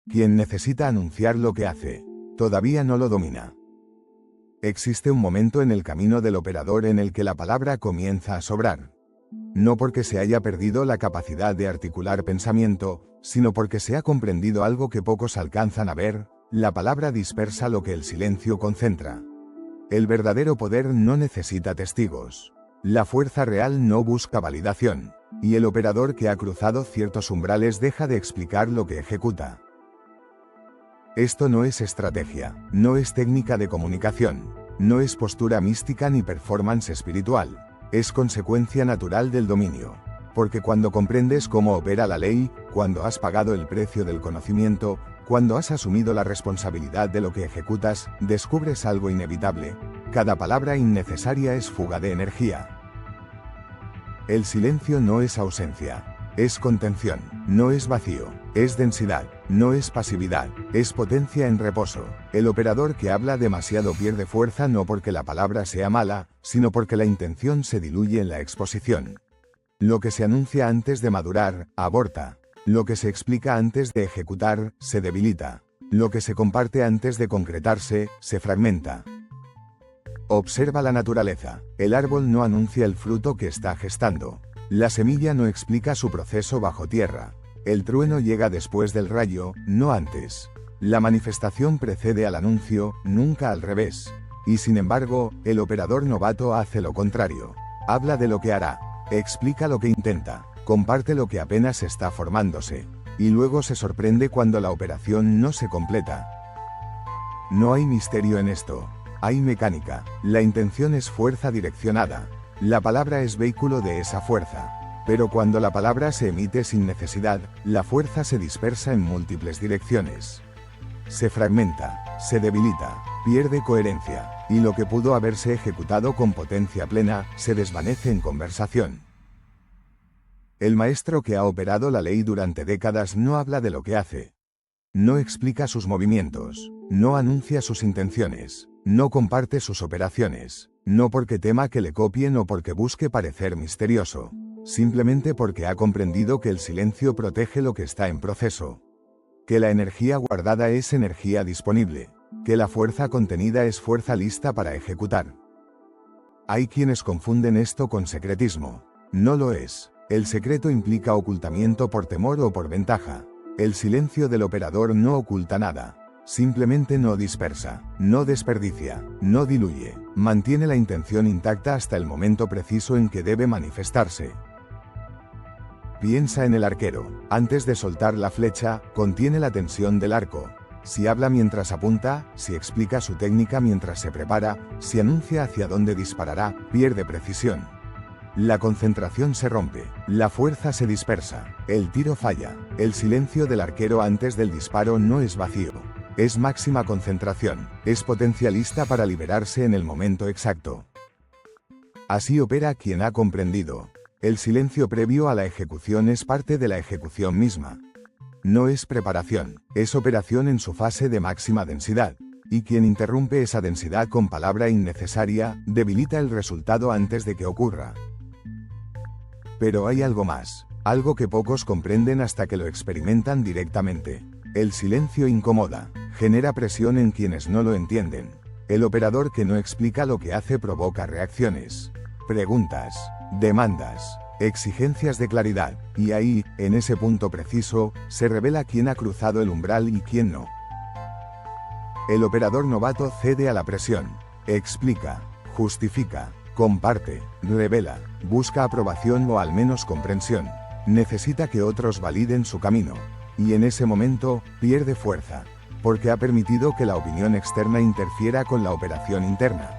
Quien necesita anunciar lo que hace, todavía no lo domina. Existe un momento en el camino del operador en el que la palabra comienza a sobrar. No porque se haya perdido la capacidad de articular pensamiento, sino porque se ha comprendido algo que pocos alcanzan a ver: la palabra dispersa lo que el silencio concentra. El verdadero poder no necesita testigos. La fuerza real no busca validación. Y el operador que ha cruzado ciertos umbrales deja de explicar lo que ejecuta. Esto no es estrategia, no es técnica de comunicación, no es postura mística ni performance espiritual. Es consecuencia natural del dominio. Porque cuando comprendes cómo opera la ley, cuando has pagado el precio del conocimiento, cuando has asumido la responsabilidad de lo que ejecutas, descubres algo inevitable: cada palabra innecesaria es fuga de energía. El silencio no es ausencia, es contención, no es vacío, es densidad, no es pasividad, es potencia en reposo. El operador que habla demasiado pierde fuerza no porque la palabra sea mala, sino porque la intención se diluye en la exposición. Lo que se anuncia antes de madurar, aborta. Lo que se explica antes de ejecutar, se debilita. Lo que se comparte antes de concretarse, se fragmenta. Observa la naturaleza. El árbol no anuncia el fruto que está gestando. La semilla no explica su proceso bajo tierra. El trueno llega después del rayo, no antes. La manifestación precede al anuncio, nunca al revés. Y sin embargo, el operador novato hace lo contrario. Habla de lo que hará. Explica lo que intenta. Comparte lo que apenas está formándose. Y luego se sorprende cuando la operación no se completa. No hay misterio en esto. Hay mecánica. La intención es fuerza direccionada. La palabra es vehículo de esa fuerza. Pero cuando la palabra se emite sin necesidad, la fuerza se dispersa en múltiples direcciones. Se fragmenta, se debilita, pierde coherencia, y lo que pudo haberse ejecutado con potencia plena, se desvanece en conversación. El maestro que ha operado la ley durante décadas no habla de lo que hace. No explica sus movimientos, no anuncia sus intenciones, no comparte sus operaciones, no porque tema que le copien o porque busque parecer misterioso, simplemente porque ha comprendido que el silencio protege lo que está en proceso. Que la energía guardada es energía disponible, que la fuerza contenida es fuerza lista para ejecutar. Hay quienes confunden esto con secretismo. No lo es. El secreto implica ocultamiento por temor o por ventaja. El silencio del operador no oculta nada. Simplemente no dispersa, no desperdicia, no diluye. Mantiene la intención intacta hasta el momento preciso en que debe manifestarse. Piensa en el arquero. Antes de soltar la flecha, contiene la tensión del arco. Si habla mientras apunta, si explica su técnica mientras se prepara, si anuncia hacia dónde disparará, pierde precisión. La concentración se rompe, la fuerza se dispersa, el tiro falla. El silencio del arquero antes del disparo no es vacío. Es máxima concentración, es potencialista para liberarse en el momento exacto. Así opera quien ha comprendido. El silencio previo a la ejecución es parte de la ejecución misma. No es preparación, es operación en su fase de máxima densidad. Y quien interrumpe esa densidad con palabra innecesaria, debilita el resultado antes de que ocurra. Pero hay algo más, algo que pocos comprenden hasta que lo experimentan directamente. El silencio incomoda, genera presión en quienes no lo entienden. El operador que no explica lo que hace provoca reacciones, preguntas, demandas, exigencias de claridad, y ahí, en ese punto preciso, se revela quién ha cruzado el umbral y quién no. El operador novato cede a la presión, explica, justifica, comparte, revela, busca aprobación o al menos comprensión. Necesita que otros validen su camino. Y en ese momento, pierde fuerza, porque ha permitido que la opinión externa interfiera con la operación interna.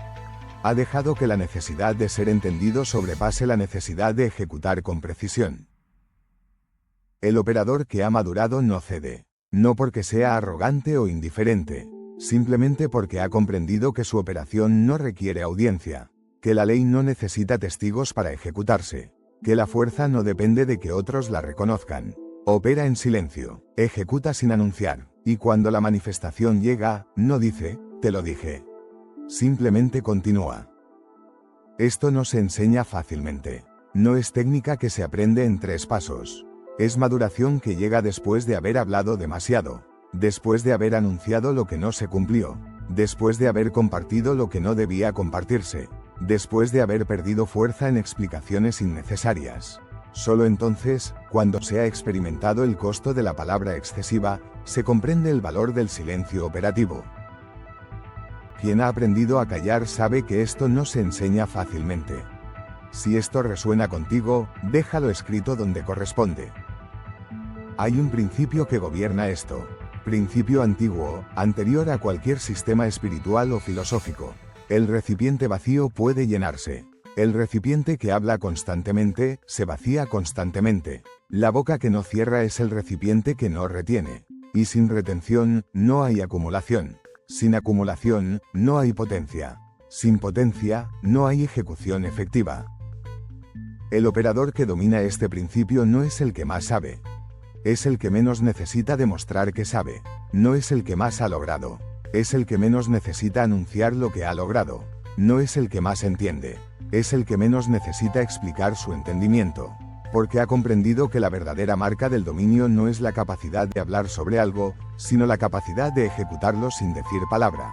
Ha dejado que la necesidad de ser entendido sobrepase la necesidad de ejecutar con precisión. El operador que ha madurado no cede, no porque sea arrogante o indiferente, simplemente porque ha comprendido que su operación no requiere audiencia, que la ley no necesita testigos para ejecutarse, que la fuerza no depende de que otros la reconozcan. Opera en silencio, ejecuta sin anunciar, y cuando la manifestación llega, no dice, te lo dije. Simplemente continúa. Esto no se enseña fácilmente. No es técnica que se aprende en 3 pasos. Es maduración que llega después de haber hablado demasiado. después de haber anunciado lo que no se cumplió, después de haber compartido lo que no debía compartirse, después de haber perdido fuerza en explicaciones innecesarias. Solo entonces, cuando se ha experimentado el costo de la palabra excesiva, se comprende el valor del silencio operativo. Quien ha aprendido a callar sabe que esto no se enseña fácilmente. Si esto resuena contigo, déjalo escrito donde corresponde. Hay un principio que gobierna esto. Principio antiguo, anterior a cualquier sistema espiritual o filosófico. El recipiente vacío puede llenarse. El recipiente que habla constantemente, se vacía constantemente. La boca que no cierra es el recipiente que no retiene. Y sin retención, no hay acumulación. Sin acumulación, no hay potencia. Sin potencia, no hay ejecución efectiva. El operador que domina este principio no es el que más sabe. Es el que menos necesita demostrar que sabe. No es el que más ha logrado. Es el que menos necesita anunciar lo que ha logrado. No es el que más entiende. Es el que menos necesita explicar su entendimiento. Porque ha comprendido que la verdadera marca del dominio no es la capacidad de hablar sobre algo, sino la capacidad de ejecutarlo sin decir palabra.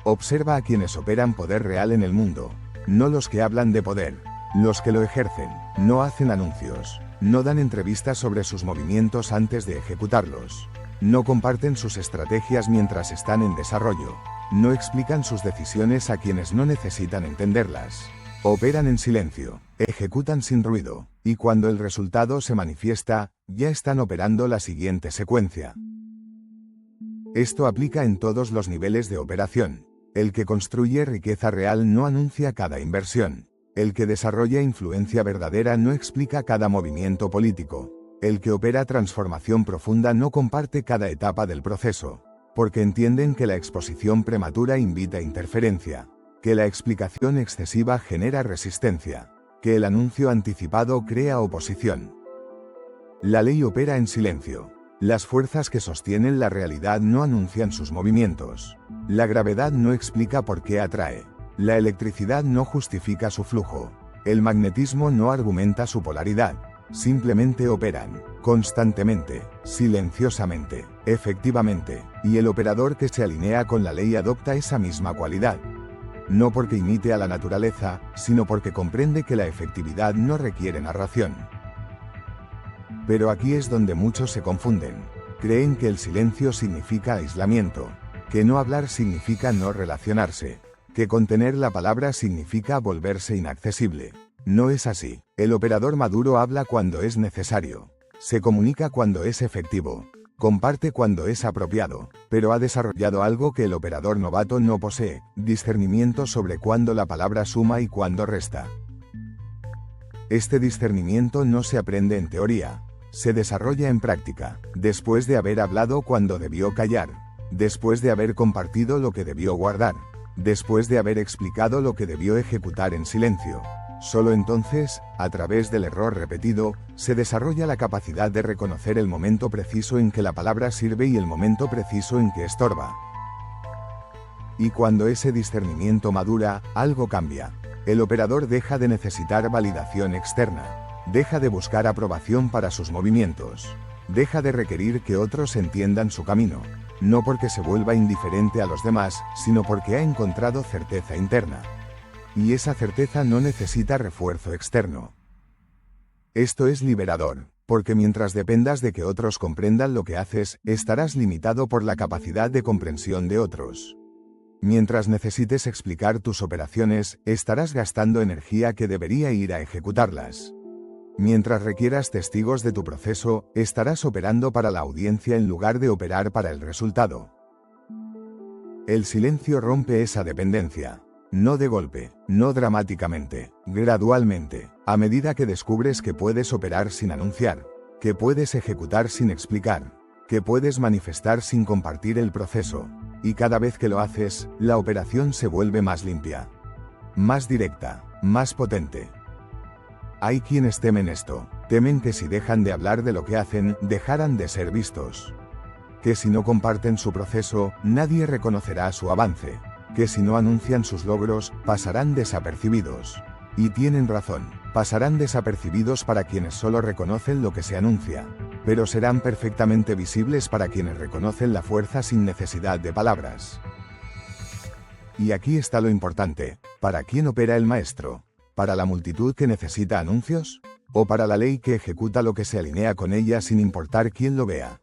Observa a quienes operan poder real en el mundo, no los que hablan de poder, los que lo ejercen, no hacen anuncios, no dan entrevistas sobre sus movimientos antes de ejecutarlos, no comparten sus estrategias mientras están en desarrollo, no explican sus decisiones a quienes no necesitan entenderlas. Operan en silencio, ejecutan sin ruido, y cuando el resultado se manifiesta, ya están operando la siguiente secuencia. Esto aplica en todos los niveles de operación. El que construye riqueza real no anuncia cada inversión. El que desarrolla influencia verdadera no explica cada movimiento político. El que opera transformación profunda no comparte cada etapa del proceso, porque entienden que la exposición prematura invita interferencia, que la explicación excesiva genera resistencia, que el anuncio anticipado crea oposición. La ley opera en silencio. Las fuerzas que sostienen la realidad no anuncian sus movimientos. La gravedad no explica por qué atrae. La electricidad no justifica su flujo. El magnetismo no argumenta su polaridad. Simplemente operan, constantemente, silenciosamente, efectivamente, y el operador que se alinea con la ley adopta esa misma cualidad. No porque imite a la naturaleza, sino porque comprende que la efectividad no requiere narración. Pero aquí es donde muchos se confunden. Creen que el silencio significa aislamiento, que no hablar significa no relacionarse, que contener la palabra significa volverse inaccesible. No es así. El operador maduro habla cuando es necesario, se comunica cuando es efectivo, comparte cuando es apropiado, pero ha desarrollado algo que el operador novato no posee: discernimiento sobre cuándo la palabra suma y cuándo resta. Este discernimiento no se aprende en teoría, se desarrolla en práctica, después de haber hablado cuando debió callar, después de haber compartido lo que debió guardar, después de haber explicado lo que debió ejecutar en silencio. Solo entonces, a través del error repetido, se desarrolla la capacidad de reconocer el momento preciso en que la palabra sirve y el momento preciso en que estorba. Y cuando ese discernimiento madura, algo cambia. El operador deja de necesitar validación externa, deja de buscar aprobación para sus movimientos, deja de requerir que otros entiendan su camino, no porque se vuelva indiferente a los demás, sino porque ha encontrado certeza interna. Y esa certeza no necesita refuerzo externo. Esto es liberador, porque mientras dependas de que otros comprendan lo que haces, estarás limitado por la capacidad de comprensión de otros. Mientras necesites explicar tus operaciones, estarás gastando energía que debería ir a ejecutarlas. Mientras requieras testigos de tu proceso, estarás operando para la audiencia en lugar de operar para el resultado. El silencio rompe esa dependencia. No de golpe, no dramáticamente, gradualmente, a medida que descubres que puedes operar sin anunciar, que puedes ejecutar sin explicar, que puedes manifestar sin compartir el proceso, y cada vez que lo haces, la operación se vuelve más limpia, más directa, más potente. Hay quienes temen esto, temen que si dejan de hablar de lo que hacen, dejarán de ser vistos. Que si no comparten su proceso, nadie reconocerá su avance. Que si no anuncian sus logros, pasarán desapercibidos. Y tienen razón, pasarán desapercibidos para quienes solo reconocen lo que se anuncia. pero serán perfectamente visibles para quienes reconocen la fuerza sin necesidad de palabras. Y aquí está lo importante: ¿para quién opera el maestro? ¿Para la multitud que necesita anuncios? ¿O para la ley que ejecuta lo que se alinea con ella sin importar quién lo vea?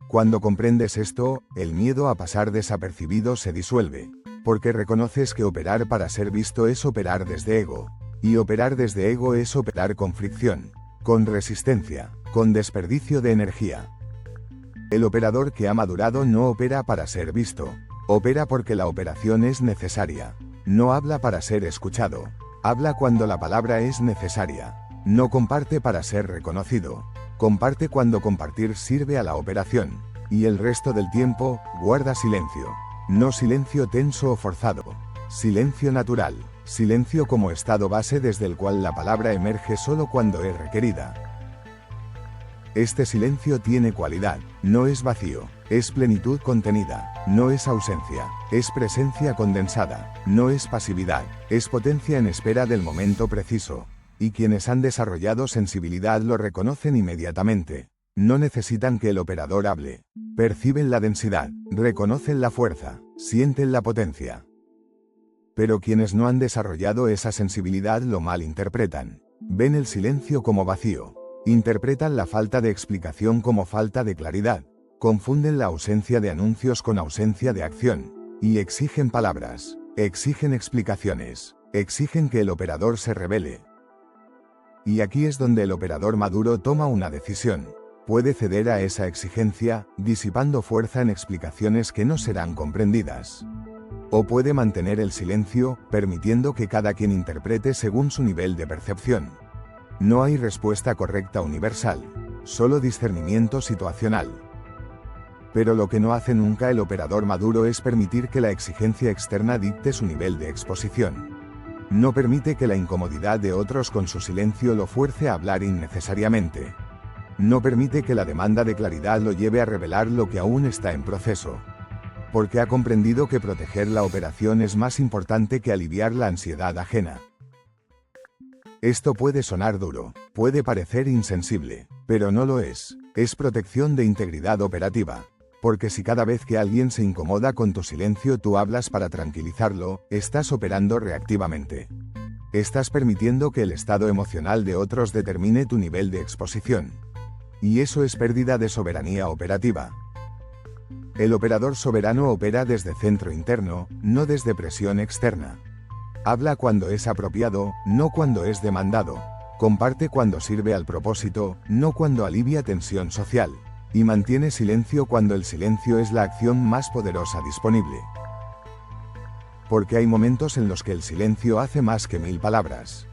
Cuando comprendes esto, el miedo a pasar desapercibido se disuelve, porque reconoces que operar para ser visto es operar desde ego, y operar desde ego es operar con fricción, con resistencia, con desperdicio de energía. El operador que ha madurado no opera para ser visto, opera porque la operación es necesaria. No habla para ser escuchado, habla cuando la palabra es necesaria. No comparte para ser reconocido, comparte cuando compartir sirve a la operación, y el resto del tiempo, guarda silencio. No silencio tenso o forzado, silencio natural, silencio como estado base desde el cual la palabra emerge solo cuando es requerida. Este silencio tiene cualidad, no es vacío, es plenitud contenida, no es ausencia, es presencia condensada, no es pasividad, es potencia en espera del momento preciso. Y quienes han desarrollado sensibilidad lo reconocen inmediatamente. No necesitan que el operador hable. Perciben la densidad, reconocen la fuerza, sienten la potencia. Pero quienes no han desarrollado esa sensibilidad lo malinterpretan. Ven el silencio como vacío. Interpretan la falta de explicación como falta de claridad. Confunden la ausencia de anuncios con ausencia de acción. Y exigen palabras, exigen explicaciones, exigen que el operador se revele. Y aquí es donde el operador maduro toma una decisión. Puede ceder a esa exigencia, disipando fuerza en explicaciones que no serán comprendidas. O puede mantener el silencio, permitiendo que cada quien interprete según su nivel de percepción. No hay respuesta correcta universal, solo discernimiento situacional. Pero lo que no hace nunca el operador maduro es permitir que la exigencia externa dicte su nivel de exposición. No permite que la incomodidad de otros con su silencio lo fuerce a hablar innecesariamente. No permite que la demanda de claridad lo lleve a revelar lo que aún está en proceso. Porque ha comprendido que proteger la operación es más importante que aliviar la ansiedad ajena. Esto puede sonar duro, puede parecer insensible, pero no lo es. Es protección de integridad operativa. Porque si cada vez que alguien se incomoda con tu silencio tú hablas para tranquilizarlo, estás operando reactivamente. Estás permitiendo que el estado emocional de otros determine tu nivel de exposición. Y eso es pérdida de soberanía operativa. El operador soberano opera desde centro interno, no desde presión externa. Habla cuando es apropiado, no cuando es demandado. Comparte cuando sirve al propósito, no cuando alivia tensión social. Y mantiene silencio cuando el silencio es la acción más poderosa disponible. Porque hay momentos en los que el silencio hace más que 1000 palabras.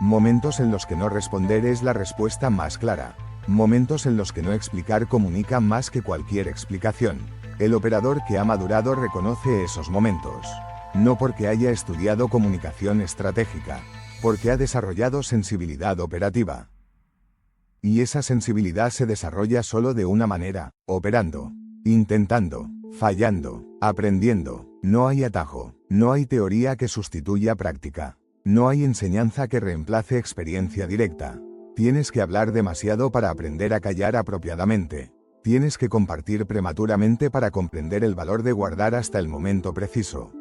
Momentos en los que no responder es la respuesta más clara. Momentos en los que no explicar comunica más que cualquier explicación. El operador que ha madurado reconoce esos momentos. No porque haya estudiado comunicación estratégica, porque ha desarrollado sensibilidad operativa. Y esa sensibilidad se desarrolla solo de una manera, operando, intentando, fallando, aprendiendo. No hay atajo, no hay teoría que sustituya práctica. No hay enseñanza que reemplace experiencia directa. Tienes que hablar demasiado para aprender a callar apropiadamente. Tienes que compartir prematuramente para comprender el valor de guardar hasta el momento preciso.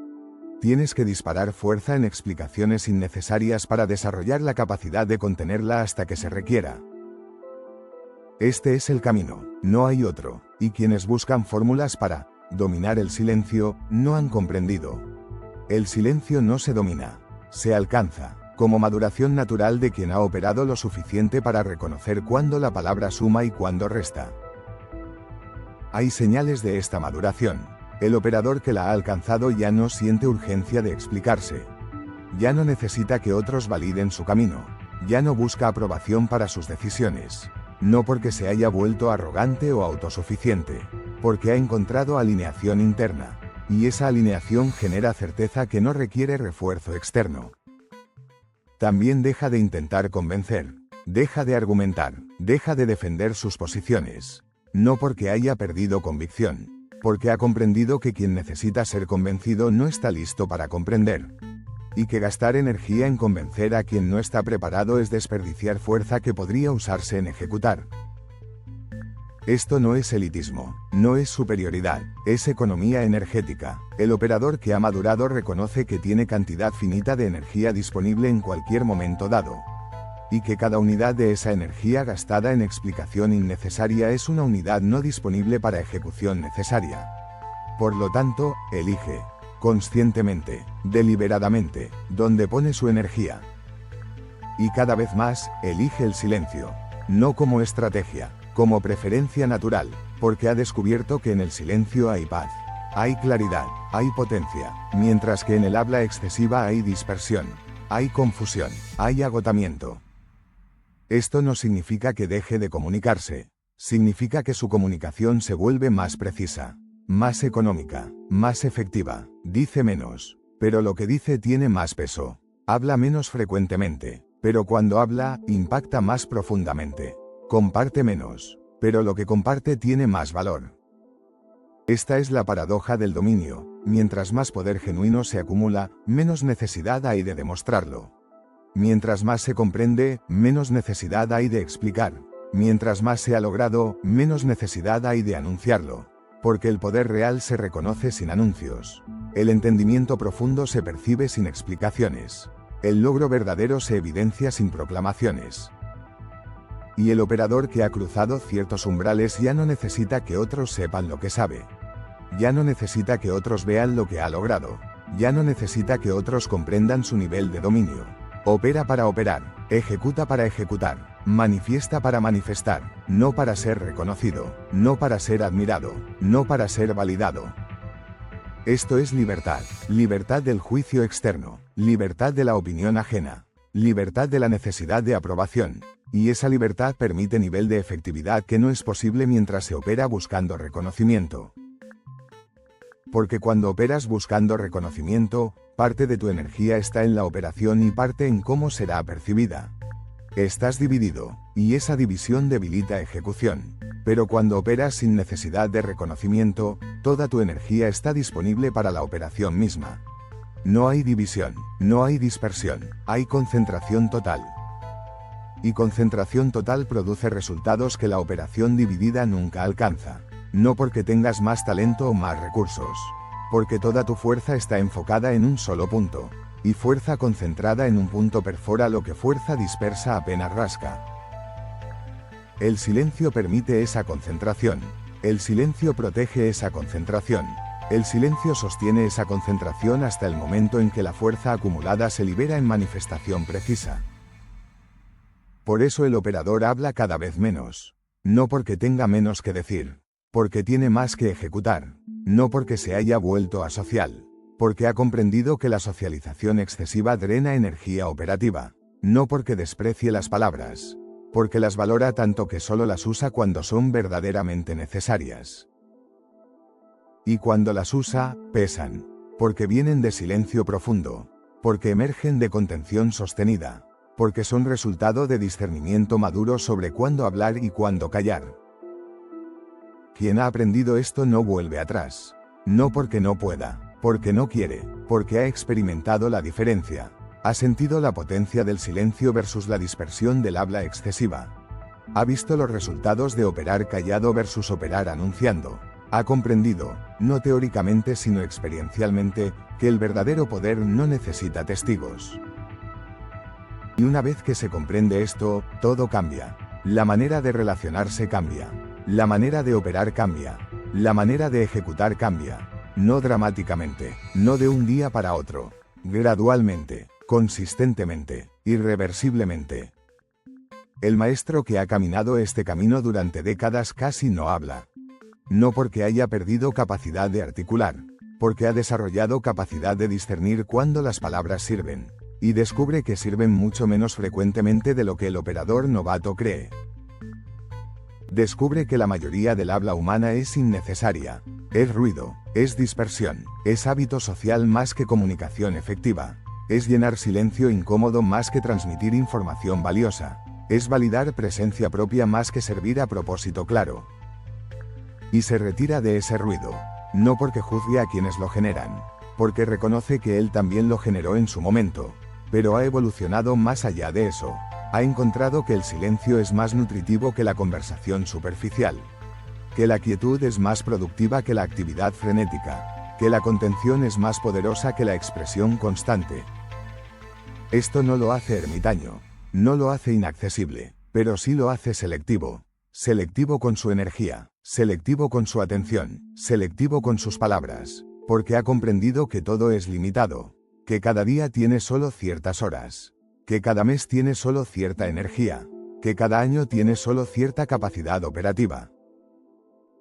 Tienes que disparar fuerza en explicaciones innecesarias para desarrollar la capacidad de contenerla hasta que se requiera. Este es el camino, no hay otro, y quienes buscan fórmulas para dominar el silencio, no han comprendido. El silencio no se domina, se alcanza, como maduración natural de quien ha operado lo suficiente para reconocer cuándo la palabra suma y cuándo resta. Hay señales de esta maduración. El operador que la ha alcanzado ya no siente urgencia de explicarse. Ya no necesita que otros validen su camino. Ya no busca aprobación para sus decisiones. No porque se haya vuelto arrogante o autosuficiente, porque ha encontrado alineación interna, y esa alineación genera certeza que no requiere refuerzo externo. También deja de intentar convencer, deja de argumentar, deja de defender sus posiciones, no porque haya perdido convicción, porque ha comprendido que quien necesita ser convencido no está listo para comprender. Y que gastar energía en convencer a quien no está preparado es desperdiciar fuerza que podría usarse en ejecutar. Esto no es elitismo, no es superioridad, es economía energética. El operador que ha madurado reconoce que tiene cantidad finita de energía disponible en cualquier momento dado, y que cada unidad de esa energía gastada en explicación innecesaria es una unidad no disponible para ejecución necesaria. Por lo tanto, elige, conscientemente, deliberadamente, dónde pone su energía. Y cada vez más, elige el silencio, no como estrategia, como preferencia natural, porque ha descubierto que en el silencio hay paz, hay claridad, hay potencia, mientras que en el habla excesiva hay dispersión, hay confusión, hay agotamiento. Esto no significa que deje de comunicarse, significa que su comunicación se vuelve más precisa, más económica, más efectiva, dice menos, pero lo que dice tiene más peso, habla menos frecuentemente, pero cuando habla, impacta más profundamente. Comparte menos, pero lo que comparte tiene más valor. Esta es la paradoja del dominio: mientras más poder genuino se acumula, menos necesidad hay de demostrarlo. Mientras más se comprende, menos necesidad hay de explicar. Mientras más se ha logrado, menos necesidad hay de anunciarlo. Porque el poder real se reconoce sin anuncios. El entendimiento profundo se percibe sin explicaciones. El logro verdadero se evidencia sin proclamaciones. Y el operador que ha cruzado ciertos umbrales ya no necesita que otros sepan lo que sabe. Ya no necesita que otros vean lo que ha logrado. Ya no necesita que otros comprendan su nivel de dominio. Opera para operar, ejecuta para ejecutar, manifiesta para manifestar, no para ser reconocido, no para ser admirado, no para ser validado. Esto es libertad, libertad del juicio externo, libertad de la opinión ajena, libertad de la necesidad de aprobación. Y esa libertad permite nivel de efectividad que no es posible mientras se opera buscando reconocimiento. Porque cuando operas buscando reconocimiento, parte de tu energía está en la operación y parte en cómo será percibida. Estás dividido, y esa división debilita ejecución. Pero cuando operas sin necesidad de reconocimiento, toda tu energía está disponible para la operación misma. No hay división, no hay dispersión, hay concentración total. Y concentración total produce resultados que la operación dividida nunca alcanza. No porque tengas más talento o más recursos. Porque toda tu fuerza está enfocada en un solo punto. Y fuerza concentrada en un punto perfora lo que fuerza dispersa apenas rasca. El silencio permite esa concentración. El silencio protege esa concentración. El silencio sostiene esa concentración hasta el momento en que la fuerza acumulada se libera en manifestación precisa. Por eso el operador habla cada vez menos. No porque tenga menos que decir. Porque tiene más que ejecutar. No porque se haya vuelto asocial. Porque ha comprendido que la socialización excesiva drena energía operativa. No porque desprecie las palabras. Porque las valora tanto que solo las usa cuando son verdaderamente necesarias. Y cuando las usa, pesan. Porque vienen de silencio profundo. Porque emergen de contención sostenida. Porque son resultado de discernimiento maduro sobre cuándo hablar y cuándo callar. Quien ha aprendido esto no vuelve atrás. No porque no pueda, porque no quiere, porque ha experimentado la diferencia. Ha sentido la potencia del silencio versus la dispersión del habla excesiva. Ha visto los resultados de operar callado versus operar anunciando. Ha comprendido, no teóricamente sino experiencialmente, que el verdadero poder no necesita testigos. Y una vez que se comprende esto, todo cambia. La manera de relacionarse cambia. La manera de operar cambia. La manera de ejecutar cambia. No dramáticamente, no de un día para otro. Gradualmente, consistentemente, irreversiblemente. El maestro que ha caminado este camino durante décadas casi no habla. No porque haya perdido capacidad de articular, porque ha desarrollado capacidad de discernir cuándo las palabras sirven. Y descubre que sirven mucho menos frecuentemente de lo que el operador novato cree. Descubre que la mayoría del habla humana es innecesaria, es ruido, es dispersión, es hábito social más que comunicación efectiva, es llenar silencio incómodo más que transmitir información valiosa, es validar presencia propia más que servir a propósito claro. Y se retira de ese ruido, no porque juzgue a quienes lo generan, porque reconoce que él también lo generó en su momento. Pero ha evolucionado más allá de eso. Ha encontrado que el silencio es más nutritivo que la conversación superficial. que la quietud es más productiva que la actividad frenética, que la contención es más poderosa que la expresión constante. Esto no lo hace ermitaño, no lo hace inaccesible, pero sí lo hace selectivo. Selectivo con su energía, selectivo con su atención, selectivo con sus palabras, porque ha comprendido que todo es limitado, que cada día tiene solo ciertas horas, que cada mes tiene solo cierta energía, que cada año tiene solo cierta capacidad operativa.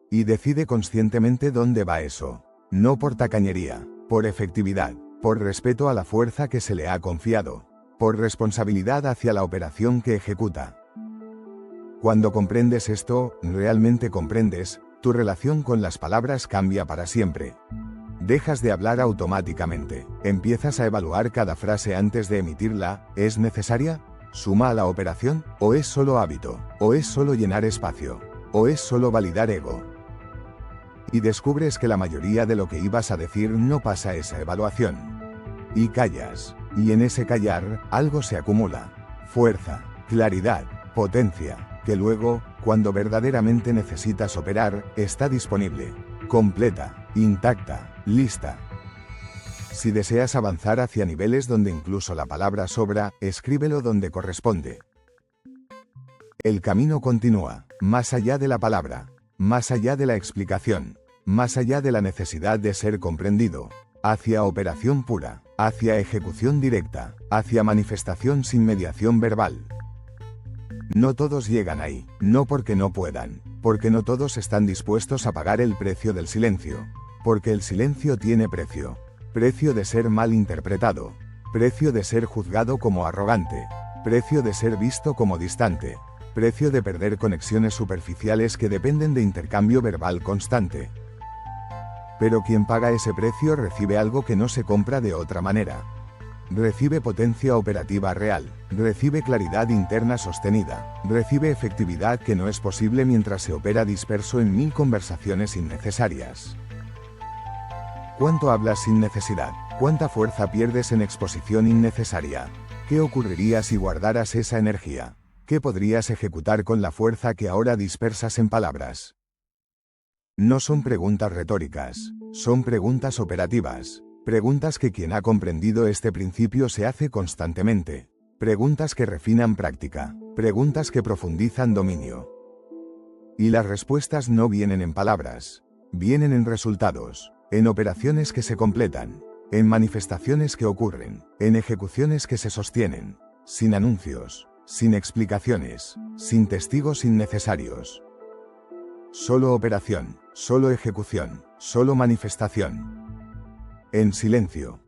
Y decide conscientemente dónde va eso, no por tacañería, por efectividad, por respeto a la fuerza que se le ha confiado, por responsabilidad hacia la operación que ejecuta. Cuando comprendes esto, realmente comprendes, tu relación con las palabras cambia para siempre. Dejas de hablar automáticamente, empiezas a evaluar cada frase antes de emitirla. ¿Es necesaria? ¿Suma a la operación? ¿O es solo hábito? ¿O es solo llenar espacio? ¿O es solo validar ego? Y descubres que la mayoría de lo que ibas a decir no pasa esa evaluación. Y callas, y en ese callar, algo se acumula. Fuerza, claridad, potencia, que luego, cuando verdaderamente necesitas operar, está disponible, completa, intacta, lista. Si deseas avanzar hacia niveles donde incluso la palabra sobra, escríbelo donde corresponde. El camino continúa, más allá de la palabra, más allá de la explicación, más allá de la necesidad de ser comprendido, hacia operación pura, hacia ejecución directa, hacia manifestación sin mediación verbal. No todos llegan ahí, no porque no puedan, porque no todos están dispuestos a pagar el precio del silencio, porque el silencio tiene precio, precio de ser mal interpretado, precio de ser juzgado como arrogante, precio de ser visto como distante, precio de perder conexiones superficiales que dependen de intercambio verbal constante. Pero quien paga ese precio recibe algo que no se compra de otra manera. Recibe potencia operativa real, recibe claridad interna sostenida, recibe efectividad que no es posible mientras se opera disperso en 1000 conversaciones innecesarias. ¿Cuánto hablas sin necesidad? ¿Cuánta fuerza pierdes en exposición innecesaria? ¿Qué ocurriría si guardaras esa energía? ¿Qué podrías ejecutar con la fuerza que ahora dispersas en palabras? No son preguntas retóricas, son preguntas operativas, preguntas que quien ha comprendido este principio se hace constantemente, preguntas que refinan práctica, preguntas que profundizan dominio. Y las respuestas no vienen en palabras, vienen en resultados, en operaciones que se completan, en manifestaciones que ocurren, en ejecuciones que se sostienen, sin anuncios, sin explicaciones, sin testigos innecesarios. Solo operación, solo ejecución, solo manifestación. En silencio.